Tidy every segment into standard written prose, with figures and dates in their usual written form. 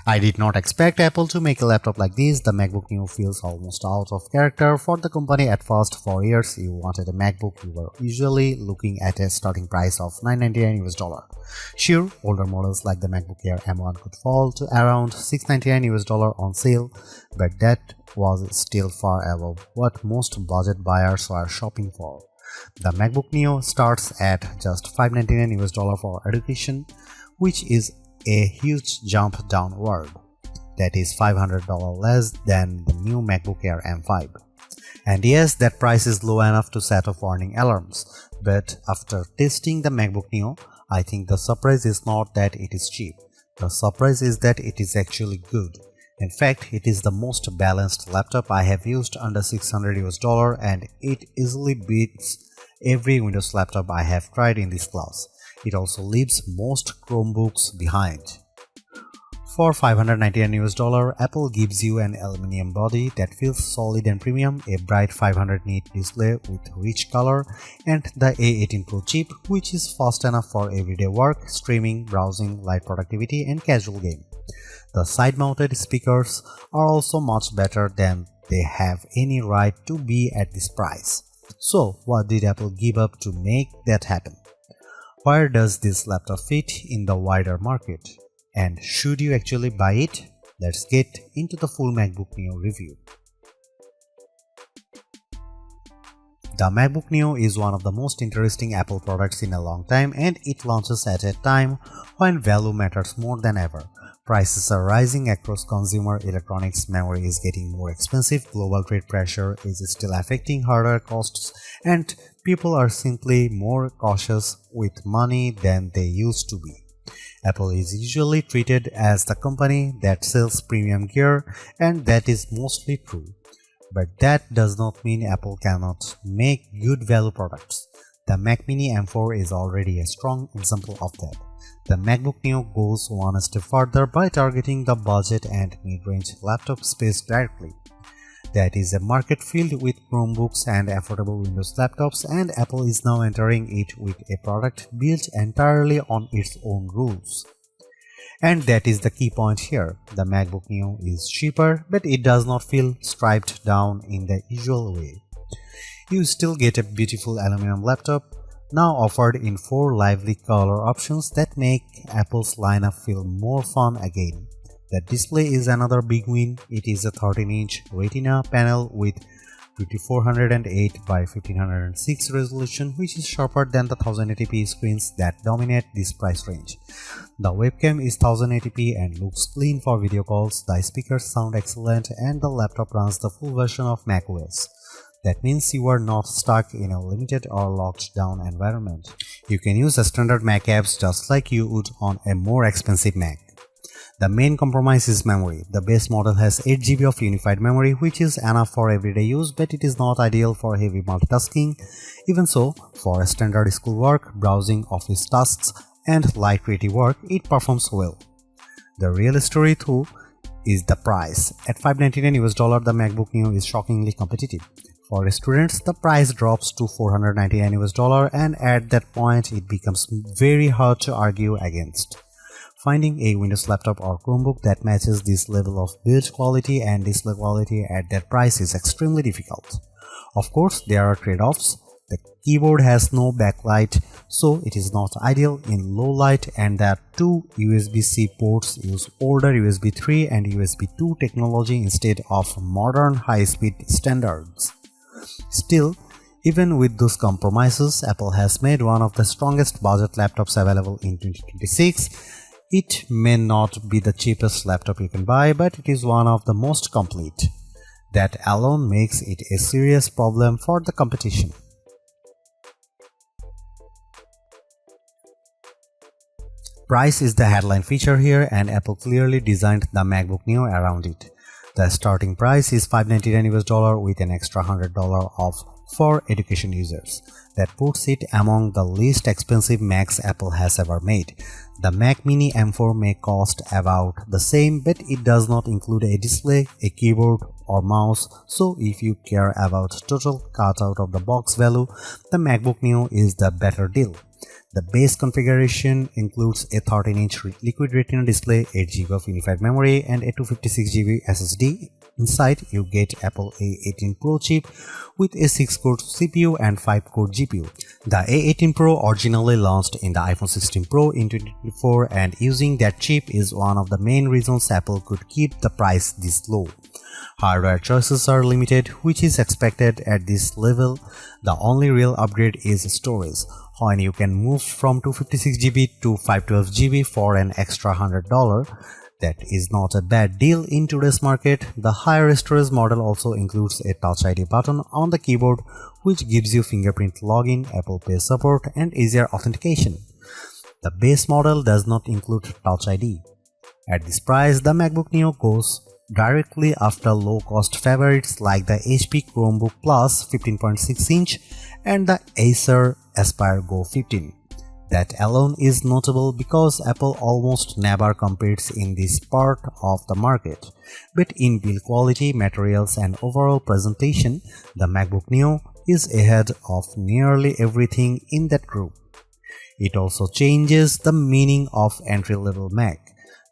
I did not expect Apple to make a laptop like this. The MacBook Neo feels almost out of character for the company. At first, for years you wanted a MacBook, you were usually looking at a starting price of $999 US. Sure, older models like the MacBook Air M1 could fall to around $699 US on sale, but that was still far above what most budget buyers were shopping for. The MacBook Neo starts at just $599 US for education, which is a huge jump downward. That is $500 less than the new MacBook Air M5. And yes, that price is low enough to set off warning alarms, but after testing the MacBook Neo, I think the surprise is not that it is cheap. The surprise is that it is actually good. In fact, it is the most balanced laptop I have used under $600 US, and it easily beats every Windows laptop I have tried in this class. It also leaves most Chromebooks behind. For $599 US, Apple gives you an aluminum body that feels solid and premium, a bright 500 nit display with rich color, and the A18 Pro chip, which is fast enough for everyday work, streaming, browsing, light productivity, and casual game. The side-mounted speakers are also much better than they have any right to be at this price. So, what did Apple give up to make that happen? Where does this laptop fit in the wider market? And should you actually buy it? Let's get into the full MacBook Neo review. The MacBook Neo is one of the most interesting Apple products in a long time, and it launches at a time when value matters more than ever. Prices are rising across consumer electronics, memory is getting more expensive, global trade pressure is still affecting hardware costs, and people are simply more cautious with money than they used to be. Apple is usually treated as the company that sells premium gear, and that is mostly true. But that does not mean Apple cannot make good value products. The Mac Mini M4 is already a strong example of that. The MacBook Neo goes one step further by targeting the budget and mid-range laptop space directly. That is a market filled with Chromebooks and affordable Windows laptops, and Apple is now entering it with a product built entirely on its own rules. And that is the key point here. The MacBook Neo is cheaper, but it does not feel striped down in the usual way. You still get a beautiful aluminum laptop, now offered in 4 lively color options that make Apple's lineup feel more fun again. The display is another big win. It is a 13-inch Retina panel with 2408 by 1506 resolution, which is sharper than the 1080p screens that dominate this price range. The webcam is 1080p and looks clean for video calls, the speakers sound excellent, and the laptop runs the full version of macOS. That means you are not stuck in a limited or locked down environment. You can use a standard Mac apps just like you would on a more expensive Mac. The main compromise is memory. The base model has 8GB of unified memory, which is enough for everyday use, but it is not ideal for heavy multitasking. Even so, for standard schoolwork, browsing, office tasks, and light creative work, it performs well. The real story though is the price. At $599 US, the MacBook Neo is shockingly competitive. For students, the price drops to $499 US, and at that point it becomes very hard to argue against. Finding a Windows laptop or Chromebook that matches this level of build quality and display quality at that price is extremely difficult. Of course, there are trade-offs. The keyboard has no backlight, so it is not ideal in low light, and the 2 USB-C ports use older USB 3 and USB 2 technology instead of modern high-speed standards. Still, even with those compromises, Apple has made one of the strongest budget laptops available in 2026. It may not be the cheapest laptop you can buy, but it is one of the most complete. That alone makes it a serious problem for the competition. Price is the headline feature here, and Apple clearly designed the MacBook Neo around it. The starting price is $599 US with an extra $100 off for education users. That puts it among the least expensive Macs Apple has ever made. The Mac Mini M4 may cost about the same, but it does not include a display, a keyboard, or mouse, so if you care about total cut out of the box value, the MacBook Neo is the better deal. The base configuration includes a 13-inch liquid retina display, 8GB of unified memory, and a 256GB SSD. Inside, you get Apple A18 Pro chip with a 6-core CPU and 5-core GPU. The A18 Pro originally launched in the iPhone 16 Pro in 2024, and using that chip is one of the main reasons Apple could keep the price this low. Hardware choices are limited, which is expected at this level. The only real upgrade is storage, when you can move from 256GB to 512GB for an extra $100. That is not a bad deal in today's market. The higher storage model also includes a Touch ID button on the keyboard, which gives you fingerprint login, Apple Pay support, and easier authentication. The base model does not include Touch ID. At this price, the MacBook Neo goes directly after low-cost favorites like the HP Chromebook Plus 15.6-inch and the Acer Aspire Go 15. That alone is notable because Apple almost never competes in this part of the market. But in build quality, materials, and overall presentation, the MacBook Neo is ahead of nearly everything in that group. It also changes the meaning of entry-level Mac.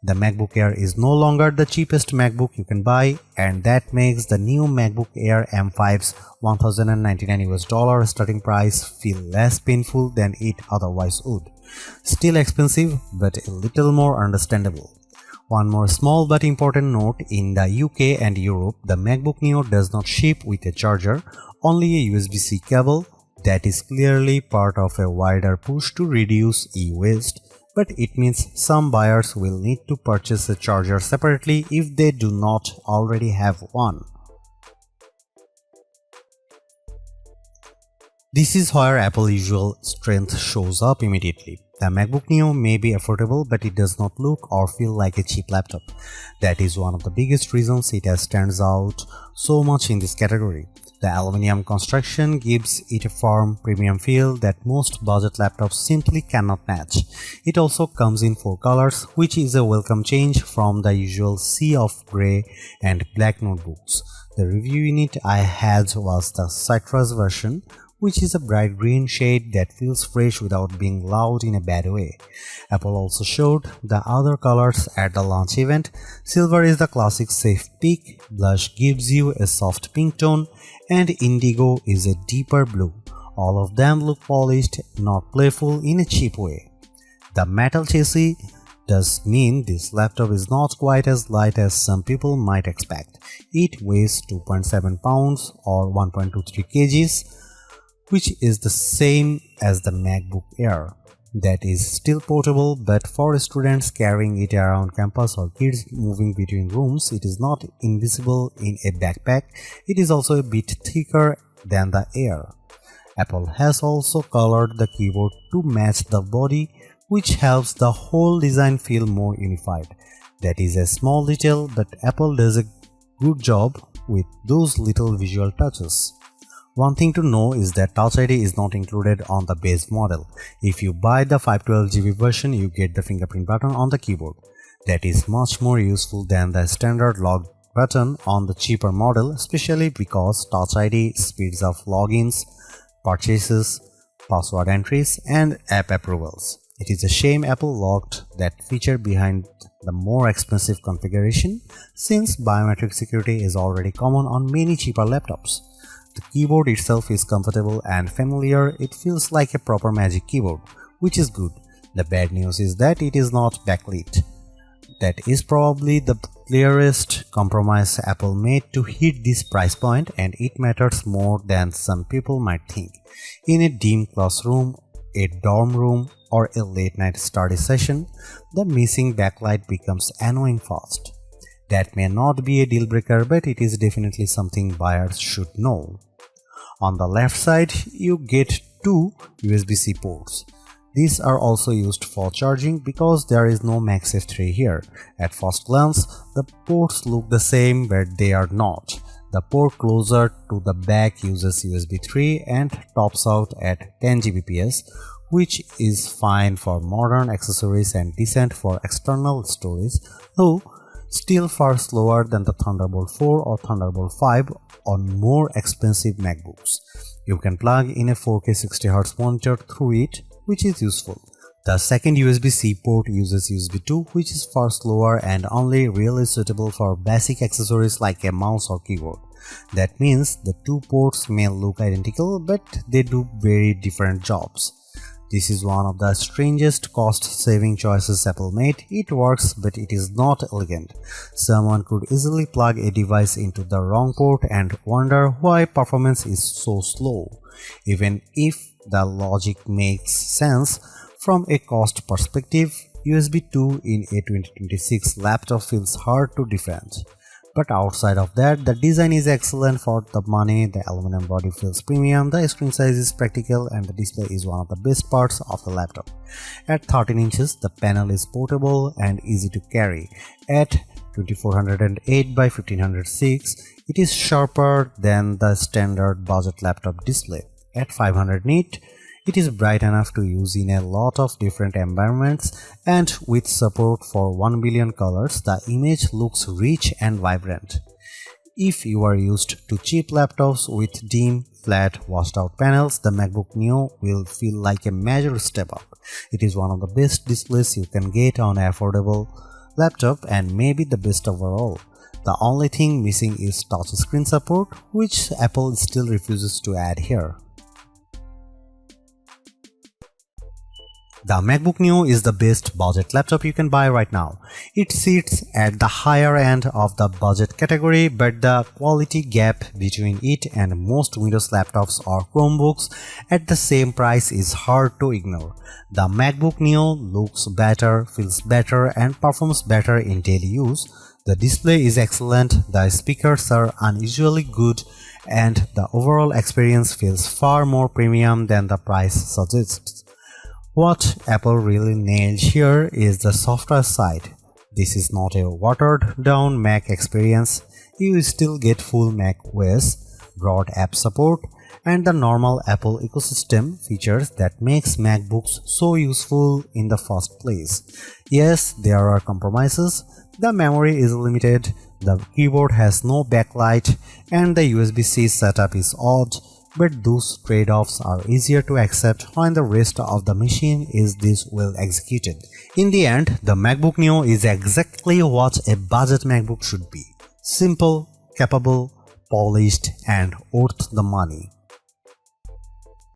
The MacBook Air is no longer the cheapest MacBook you can buy, and that makes the new MacBook Air M5's $1,099 starting price feel less painful than it otherwise would. Still expensive, but a little more understandable. One more small but important note: in the UK and Europe, the MacBook Neo does not ship with a charger, only a USB-C cable. That is clearly part of a wider push to reduce e-waste. But it means some buyers will need to purchase a charger separately if they do not already have one. This is where Apple's usual strength shows up immediately. The MacBook Neo may be affordable, but it does not look or feel like a cheap laptop. That is one of the biggest reasons it stands out so much in this category. The aluminum construction gives it a firm, premium feel that most budget laptops simply cannot match. It also comes in 4 colors, which is a welcome change from the usual sea of grey and black notebooks. The review unit I had was the citrus version, which is a bright green shade that feels fresh without being loud in a bad way. Apple also showed the other colors at the launch event. Silver is the classic safe pick, blush gives you a soft pink tone, and indigo is a deeper blue. All of them look polished, not playful in a cheap way. The metal chassis does mean this laptop is not quite as light as some people might expect. It weighs 2.7 pounds or 1.23 kgs, which is the same as the MacBook Air. That is still portable, but for students carrying it around campus or kids moving between rooms, it is not invisible in a backpack. It is also a bit thicker than the Air. Apple has also colored the keyboard to match the body, which helps the whole design feel more unified. That is a small detail, but Apple does a good job with those little visual touches. One thing to know is that Touch ID is not included on the base model. If you buy the 512GB version, you get the fingerprint button on the keyboard. That is much more useful than the standard log button on the cheaper model, especially because Touch ID speeds up logins, purchases, password entries, and app approvals. It is a shame Apple locked that feature behind the more expensive configuration, since biometric security is already common on many cheaper laptops. The keyboard itself is comfortable and familiar. It feels like a proper Magic Keyboard, which is good. The bad news is that it is not backlit. That is probably the clearest compromise Apple made to hit this price point, and it matters more than some people might think. In a dim classroom, a dorm room, or a late-night study session, the missing backlight becomes annoying fast. That may not be a deal breaker, but it is definitely something buyers should know. On the left side, you get 2 USB-C ports. These are also used for charging because there is no MagSafe 3 here. At first glance, the ports look the same, but they are not. The port closer to the back uses USB 3 and tops out at 10 Gbps, which is fine for modern accessories and decent for external storage, though still far slower than the Thunderbolt 4 or Thunderbolt 5 on more expensive MacBooks. You can plug in a 4K 60Hz monitor through it, which is useful. The second USB-C port uses USB 2, which is far slower and only really suitable for basic accessories like a mouse or keyboard. That means the two ports may look identical, but they do very different jobs. This is one of the strangest cost-saving choices Apple made. It works, but it is not elegant. Someone could easily plug a device into the wrong port and wonder why performance is so slow. Even if the logic makes sense, from a cost perspective, USB 2 in a 2026 laptop feels hard to defend. But outside of that, the design is excellent for the money, the aluminum body feels premium, the screen size is practical, and the display is one of the best parts of the laptop. At 13 inches, the panel is portable and easy to carry. At 2408 by 1506, it is sharper than the standard budget laptop display. At 500 nit, it is bright enough to use in a lot of different environments, and with support for 1 billion colors, the image looks rich and vibrant. If you are used to cheap laptops with dim, flat, washed-out panels, the MacBook Neo will feel like a major step up. It is one of the best displays you can get on an affordable laptop and maybe the best overall. The only thing missing is touchscreen support, which Apple still refuses to add here. The MacBook Neo is the best budget laptop you can buy right now. It sits at the higher end of the budget category, but the quality gap between it and most Windows laptops or Chromebooks at the same price is hard to ignore. The MacBook Neo looks better, feels better, and performs better in daily use. The display is excellent, the speakers are unusually good, and the overall experience feels far more premium than the price suggests. What Apple really nailed here is the software side. This is not a watered-down Mac experience. You still get full Mac OS, broad app support, and the normal Apple ecosystem features that makes MacBooks so useful in the first place. Yes, there are compromises. The memory is limited, the keyboard has no backlight, and the USB-C setup is odd. But those trade-offs are easier to accept when the rest of the machine is this well executed. In the end, the MacBook Neo is exactly what a budget MacBook should be. Simple, capable, polished, and worth the money.